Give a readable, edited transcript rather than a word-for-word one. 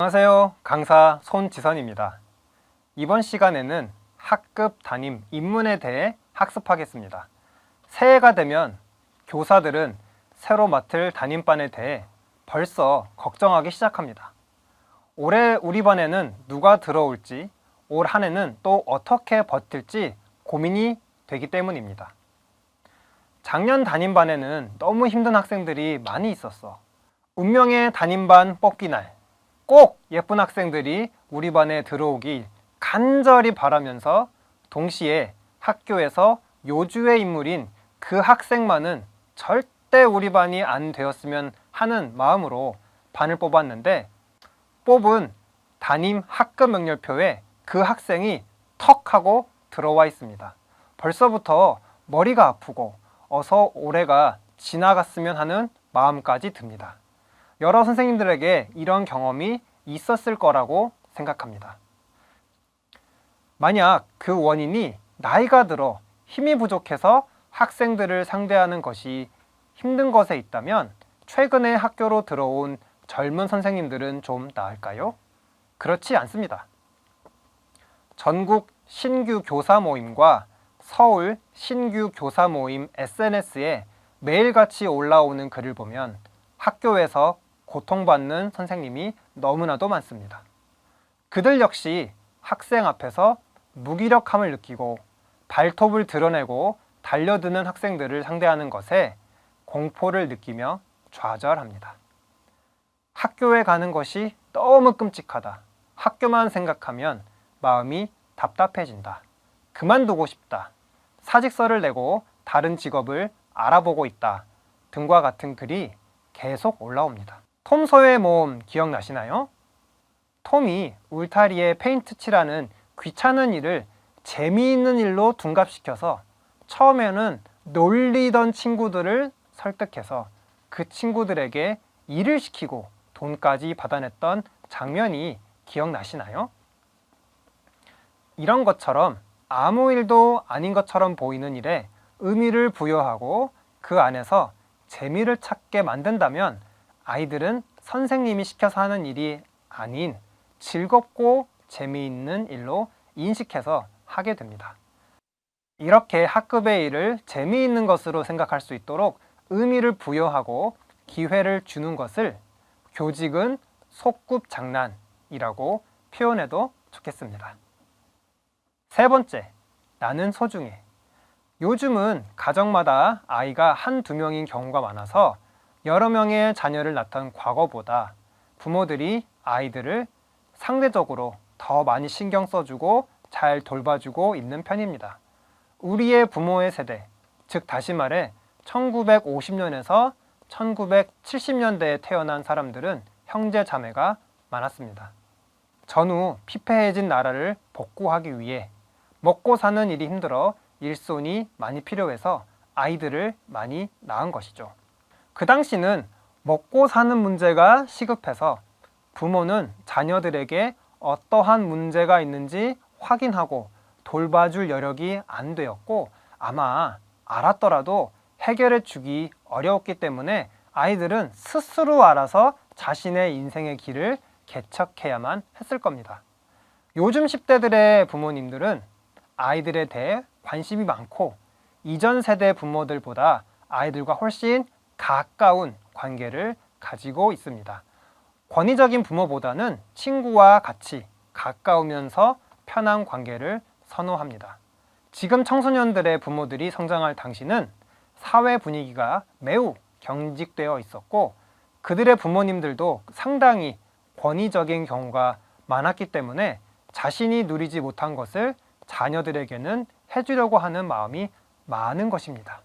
안녕하세요. 강사 손지선입니다. 이번 시간에는 학급 담임 입문에 대해 학습하겠습니다. 새해가 되면 교사들은 새로 맡을 담임반에 대해 벌써 걱정하기 시작합니다. 올해 우리 반에는 누가 들어올지, 올 한 해는 또 어떻게 버틸지 고민이 되기 때문입니다. 작년 담임반에는 너무 힘든 학생들이 많이 있었어. 운명의 담임반 뽑기 날, 꼭 예쁜 학생들이 우리 반에 들어오길 간절히 바라면서 동시에 학교에서 요주의 인물인 그 학생만은 절대 우리 반이 안 되었으면 하는 마음으로 반을 뽑았는데, 뽑은 담임 학급 명렬표에 그 학생이 턱 하고 들어와 있습니다. 벌써부터 머리가 아프고 어서 올해가 지나갔으면 하는 마음까지 듭니다. 여러 선생님들에게 이런 경험이 있었을 거라고 생각합니다. 만약 그 원인이 나이가 들어 힘이 부족해서 학생들을 상대하는 것이 힘든 것에 있다면 최근에 학교로 들어온 젊은 선생님들은 좀 나을까요? 그렇지 않습니다. 전국 신규 교사 모임과 서울 신규 교사 모임 SNS에 매일같이 올라오는 글을 보면 학교에서 고통받는 선생님이 너무나도 많습니다. 그들 역시 학생 앞에서 무기력함을 느끼고 발톱을 드러내고 달려드는 학생들을 상대하는 것에 공포를 느끼며 좌절합니다. 학교에 가는 것이 너무 끔찍하다. 학교만 생각하면 마음이 답답해진다. 그만두고 싶다. 사직서를 내고 다른 직업을 알아보고 있다. 등과 같은 글이 계속 올라옵니다. 톰 소의 모험 기억나시나요? 톰이 울타리에 페인트 칠하는 귀찮은 일을 재미있는 일로 둔갑시켜서 처음에는 놀리던 친구들을 설득해서 그 친구들에게 일을 시키고 돈까지 받아냈던 장면이 기억나시나요? 이런 것처럼 아무 일도 아닌 것처럼 보이는 일에 의미를 부여하고 그 안에서 재미를 찾게 만든다면 아이들은 선생님이 시켜서 하는 일이 아닌 즐겁고 재미있는 일로 인식해서 하게 됩니다. 이렇게 학급의 일을 재미있는 것으로 생각할 수 있도록 의미를 부여하고 기회를 주는 것을 교직은 속꿉장난이라고 표현해도 좋겠습니다. 세 번째, 나는 소중해. 요즘은 가정마다 아이가 한두 명인 경우가 많아서 여러 명의 자녀를 낳던 과거보다 부모들이 아이들을 상대적으로 더 많이 신경 써주고 잘 돌봐주고 있는 편입니다. 우리의 부모의 세대, 즉 다시 말해 1950년에서 1970년대에 태어난 사람들은 형제 자매가 많았습니다. 전후 피폐해진 나라를 복구하기 위해 먹고 사는 일이 힘들어 일손이 많이 필요해서 아이들을 많이 낳은 것이죠. 그 당시는 먹고 사는 문제가 시급해서 부모는 자녀들에게 어떠한 문제가 있는지 확인하고 돌봐줄 여력이 안 되었고, 아마 알았더라도 해결해 주기 어려웠기 때문에 아이들은 스스로 알아서 자신의 인생의 길을 개척해야만 했을 겁니다. 요즘 10대들의 부모님들은 아이들에 대해 관심이 많고 이전 세대 부모들보다 아이들과 훨씬 가까운 관계를 가지고 있습니다. 권위적인 부모보다는 친구와 같이 가까우면서 편한 관계를 선호합니다. 지금 청소년들의 부모들이 성장할 당시는 사회 분위기가 매우 경직되어 있었고 그들의 부모님들도 상당히 권위적인 경우가 많았기 때문에 자신이 누리지 못한 것을 자녀들에게는 해주려고 하는 마음이 많은 것입니다.